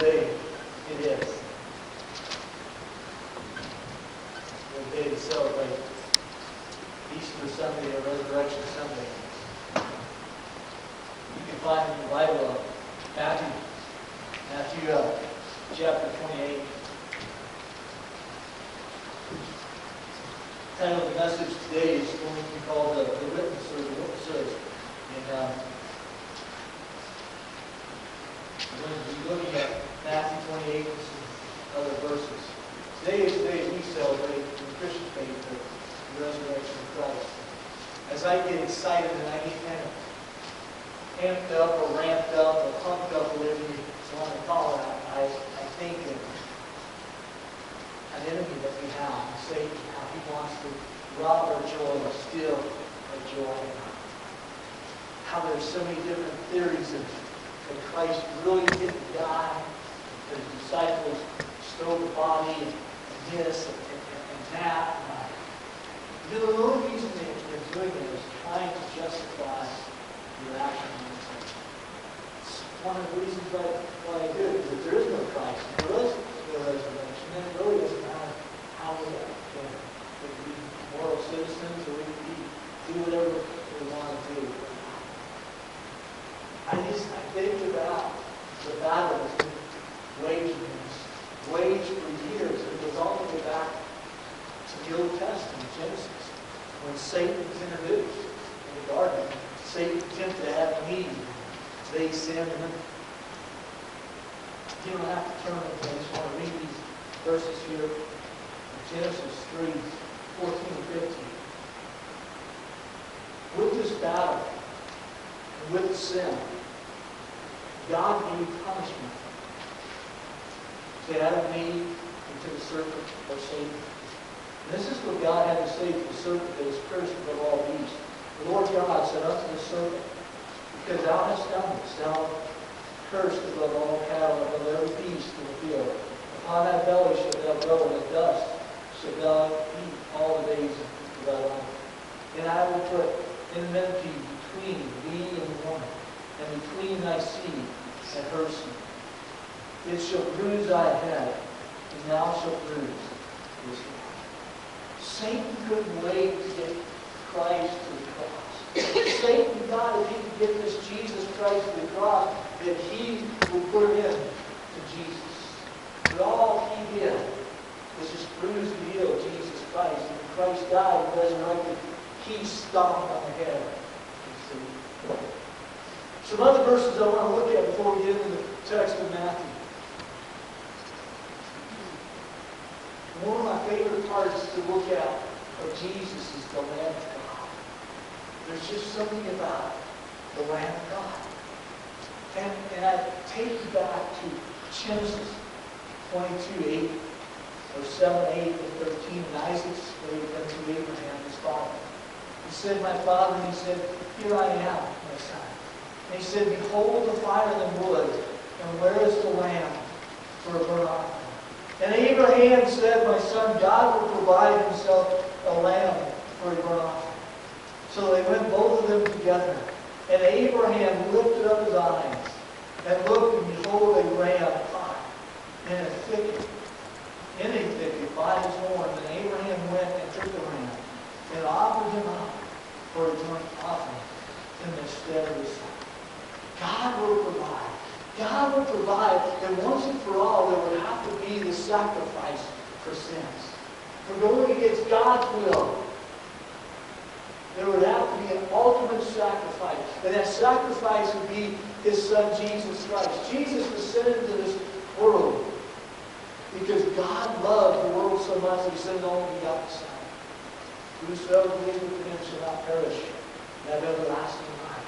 day it is. The day to celebrate Easter Sunday or Resurrection Sunday. You can find in the Bible Matthew chapter 28. The title of the message today is going to be called the Witness or the Witnesses. And we're going to be looking at Matthew 28 and some other verses. Today is the day we celebrate in the Christian faith the resurrection of Christ. As I get excited and I get kind of amped up or ramped up or pumped up, whatever you want to call it, I think of an enemy that we have, Satan, how he wants to rob our joy or steal our joy. How there's so many different theories that Christ really didn't die, that his disciples stole the body and this and that. The only reason they're doing it is trying to justify their actions. It's one of the reasons why I do it, because if there is no Christ, if there is no resurrection, then it really doesn't matter how we are. We can be moral citizens or we can do whatever we want to do. I think about the battle that's been waged for years. It goes all the way back to the Old Testament, Genesis, when Satan was introduced in the garden. Satan attempted to have Eve. They sinned. And you don't have to turn with me. I just want to read these verses here. Genesis 3, 14 and 15. With this battle, and with sin, God gave punishment to Adam and Eve and to the serpent or Satan. And this is what God had to say to the serpent that is cursed above all beasts. The Lord God said unto the serpent, because thou hast done this, thou art cursed above all cattle, above every beast in the field. Upon thy belly shalt thou go, and the dust shalt thou eat all the days of thy life. And I will put enmity between thee and the woman, and between thy seed and her seed. It shall bruise thy head, and thou shalt bruise his heel. Satan couldn't wait to get Christ to the cross. Satan thought if he could get this Jesus Christ to the cross, that he would put him to Jesus. But all he did was just bruise the heel of Jesus Christ. And when Christ died and resurrected, he stomped on the head of Satan. Some other verses I want to look at before we get into the text of Matthew. One of my favorite parts to look at of Jesus is the Lamb of God. There's just something about the Lamb of God. And I take you back to Genesis 22, 8, or 7, 8, and 13, and Isaac spake unto Abraham his father. He said, my father, and he said, here I am, my son. And he said, behold the fire and wood, and where is the lamb for a burnt offering? And Abraham said, my son, God will provide himself a lamb for a burnt offering. So they went both of them together. And Abraham lifted up his eyes and looked, and behold, a ram caught in a thicket by his horns. And Abraham went and took the ram and offered him up for a joint offering in the stead of his son. God will provide. God will provide, and once and for all, there would have to be the sacrifice for sins. For going against God's will, there would have to be an ultimate sacrifice. And that sacrifice would be his son, Jesus Christ. Jesus was sent into this world because God loved the world so much that he sent his only begotten Son. Whosoever believes in him shall not perish, and have everlasting life.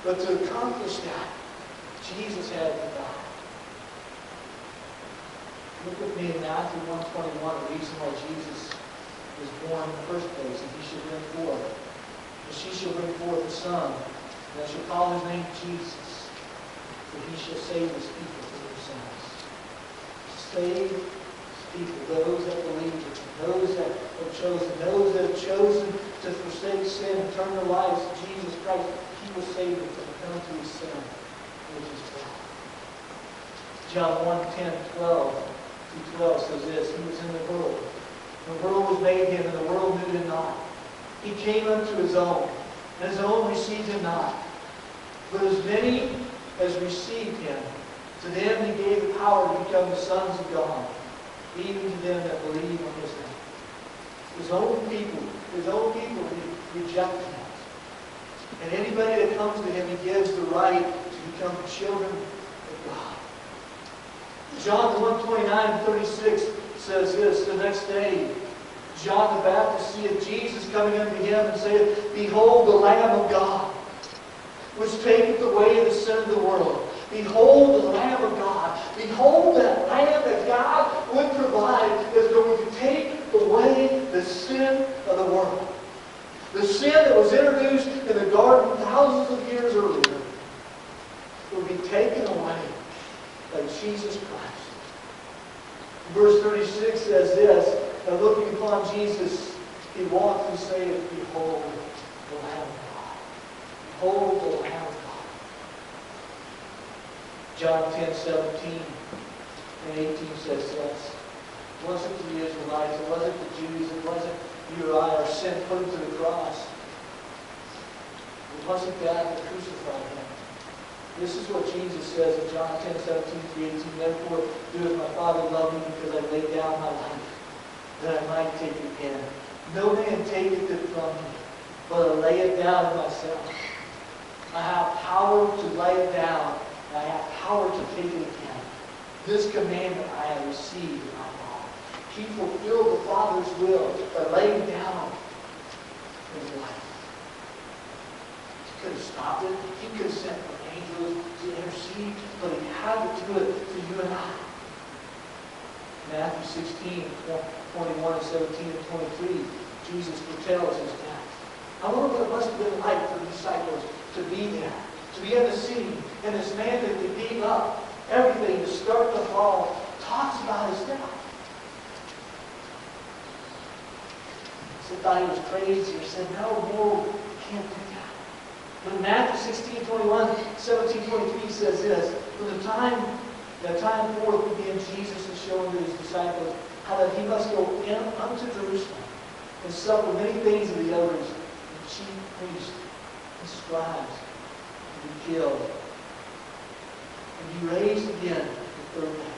But to accomplish that, Jesus had to die. Look with me in Matthew 1:21, the reason why Jesus was born in the first place, and he should bring forth. And she shall bring forth a son, and they shall call his name Jesus, for he shall save his people from their sins. Save his people, those that believe in him, those that have chosen to forsake sin and turn their lives to Jesus Christ. He will save them from the penalty of sin, which is death. John 1:10, 12 through 12 says this, He was in the world. The world was made Him, and the world knew Him not. He came unto His own, and His own received Him not. But as many as received Him, to them He gave the power to become the sons of God, even to them that believe on His name. His own people reject Him. And anybody that comes to Him, He gives the right to become children of God. John 1:29-36 says this, the next day, John the Baptist seeth Jesus coming unto him and saith, Behold the Lamb of God, which taketh away the sin of the world. Behold the Lamb of God. Behold that Lamb that God would provide is going to take away the sin of the world. The sin that was introduced in the garden thousands of years earlier will be taken away by Jesus Christ. Verse 36 says this, and looking upon Jesus, He walked and saith, Behold the Lamb of God. Behold the Lamb of God. John 10:17 and 18 says this. It wasn't the Israelites, it wasn't the Jews, it wasn't you or I, our sin put Him to the cross. It wasn't that that crucified Him. This is what Jesus says in John 10:17-18. Therefore doeth my Father love me, because I laid down my life, that I might take it again. No man taketh it from me, but I lay it down of myself. I have power to lay it down, and I have power to take it again. This commandment I have received of my Father. He fulfilled the Father's will by laying down His life. He could have stopped it. He could have sent angels to intercede, but He had to do it for you and I. Matthew 16:21-17-23, Jesus foretells His death. I wonder what it must have been like for the disciples to be there, to be in the scene, and this man that they gave up everything to start the fall talks about His death. Some thought He was crazy or said, no, can't do that. But in Matthew 16:21-17-23 says this, from the time forth began Jesus is showing to His disciples how that He must go in unto Jerusalem and suffer many things of the elders and chief priests and scribes, and be killed, and be raised again the third day.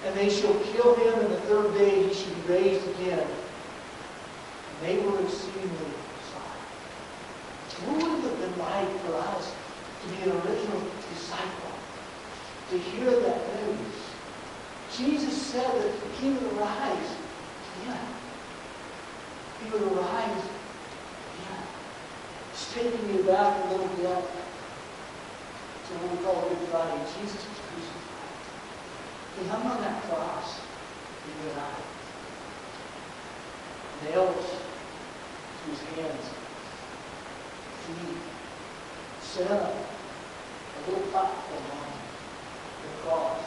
And they shall kill Him, and the third day He shall be raised again. And they were exceedingly sorry. What would it have been like for us to be an original disciple? To hear that news. Jesus said that He would arise again. He would arise again. It's taking me back a little bit to what we call Good Friday. Jesus was crucified. He hung on that cross for you and I. Nails to His hands, feet, set up a little platform on the cross.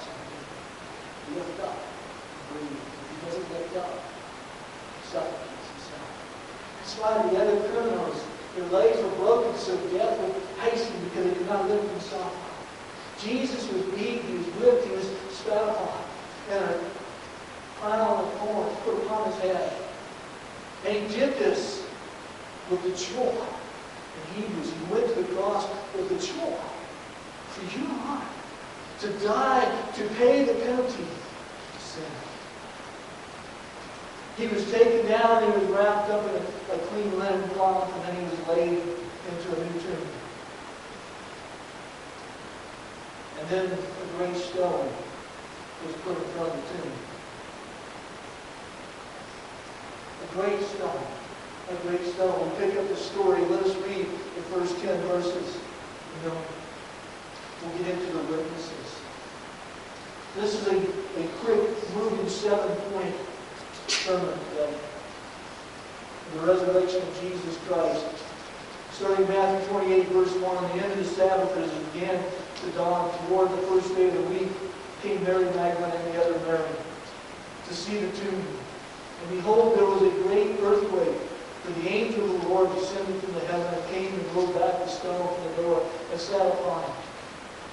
He lift up and breathe. If He doesn't lift up, He suffocates Himself. That's why the other criminals, their legs were broken so death would hasten because they could not lift Himself up. Jesus was beaten, He was whipped, He was spat upon, and a crown on the thorns put upon His head. And He did this with the joy. In Hebrews, He went to the cross with the joy for you and I. To die, to pay the penalty of sin. He was taken down, He was wrapped up in a clean linen cloth, and then He was laid into a new tomb. And then a great stone was put in front of the tomb. A great stone. A great stone. We'll pick up the story. Let us read the first 10 verses. And then we'll get into the witnesses. This is a quick, moving 7-point sermon today. The resurrection of Jesus Christ. Starting Matthew 28, verse 1, on the end of the Sabbath, as it began to dawn toward the first day of the week, came Mary Magdalene and the other Mary to see the tomb. And behold, there was a great earthquake, for the angel of the Lord descended from the heaven and came and rolled back the stone from the door and sat upon it.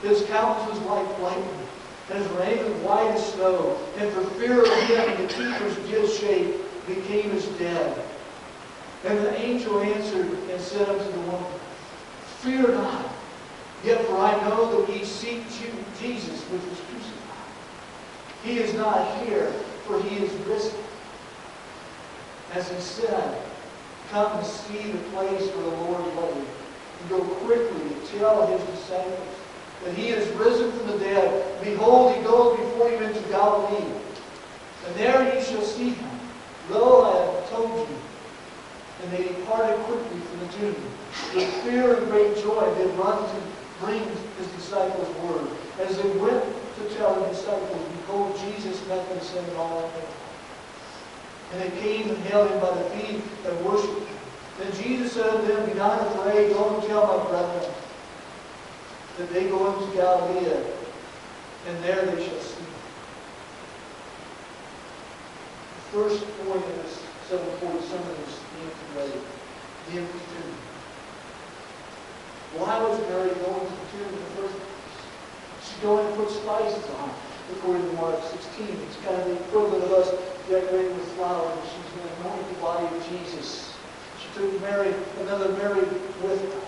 His countenance was like lightning, and his raiment white as snow. And for fear of him, the keepers did shake, became as dead. And the angel answered and said unto the woman, Fear not, yet for I know that ye seek Jesus which was crucified. He is not here, for he is risen. As he said, Come and see the place where the Lord lay, and go quickly to tell his disciples that he is risen from the dead. Behold, he goes before you into Galilee. And there ye shall see him. Lo, I have told you. And they departed quickly from the tomb. With fear and great joy, they run to bring his disciples word. As they went to tell the disciples, behold, Jesus met them, saying, All I know. And they came and held him by the feet and worshipped him. Then Jesus said unto them, Be not afraid, go and tell my brethren that they go into Galilee, and there they shall see him. The first point of this 740 sermon is the empty grave, the empty tomb. Why was Mary going to the tomb in the first place? She's going to put spices on it, according to Mark 16. It's kind of the equivalent of us decorating with flowers. She's going to anoint the body of Jesus. She took another Mary with her.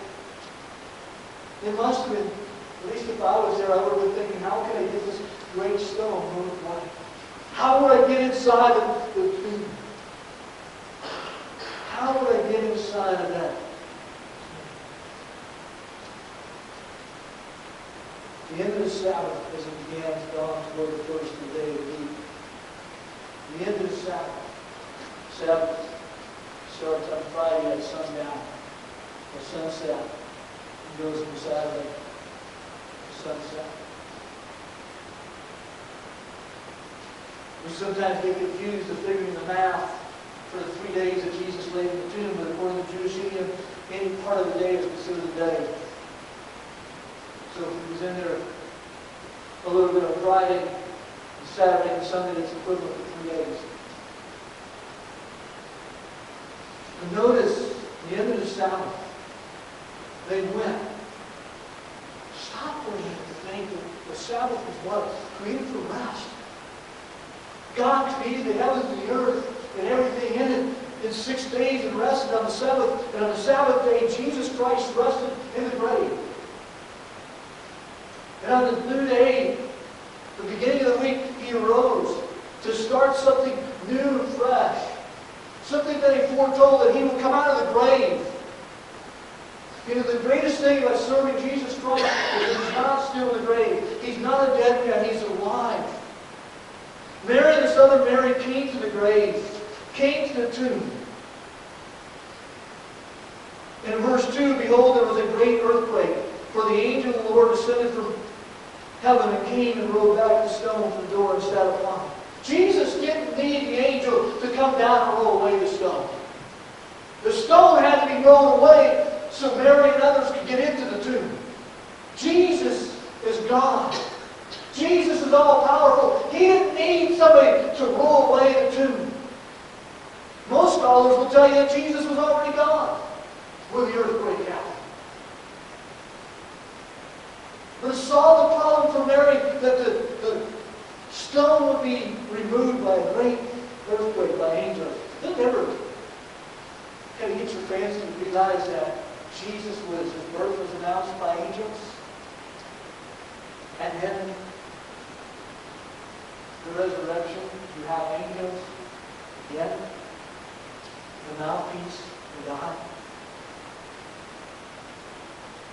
It must have been, at least if I was there, I would have been thinking, how can I get this great stone moved away? How would I get inside of the tomb? How would I get inside of that? The end of the Sabbath, as it began to dawn toward the first of the day of the week. The end of the Sabbath starts on Friday at sundown, or sunset, and goes from Saturday to sunset. We sometimes get confused of figuring the math for the 3 days that Jesus lay in the tomb, but according to Jewish idiom, any part of the day is considered a day. So if he was in there a little bit on Friday, and Saturday, and Sunday, it's equivalent to 3 days. And notice, the end of the Sabbath, they went. Stop for a minute to think that the Sabbath was what? Created for rest. God created the heavens and the earth and everything in it in 6 days and rested on the seventh. And on the Sabbath day, Jesus Christ rested in the grave. And on the new day, the beginning of the week, he arose to start something new and fresh. Something that he foretold that he would come out of the grave. You know, the greatest thing about serving Jesus Christ is that he's not still in the grave. He's not a dead man, he's alive. Mary, this other Mary, came to the grave, came to the tomb. And in verse 2, behold, there was a great earthquake, for the angel of the Lord descended from heaven and came and rolled back the stone from the door and sat upon it. Jesus didn't need the angel to come down and roll away the stone. The stone had to be rolled away so Mary and others could get into the tomb. Jesus is God. Jesus is all-powerful. He didn't need somebody to roll away the tomb. Most scholars will tell you that Jesus was already gone when the earthquake happened. But it solved the problem for Mary that the stone would be removed by a great earthquake, by angels. Didn't ever kind of get your fancy to realize that his birth was announced by angels? And then the resurrection, you have angels. Yet, the mouthpiece of God.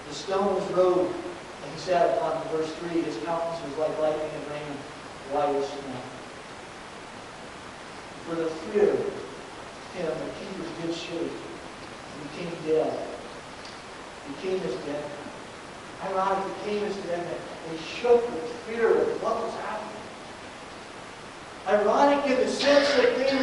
The stone was rolled, and he sat upon it. Verse 3, his countenance was like lightning and rain, white as snow. For the fear of him, the keepers did shake, and became dead. Became as dead. Ironically, became as dead. They shook with fear of what was happening. Ironic in the sense that they were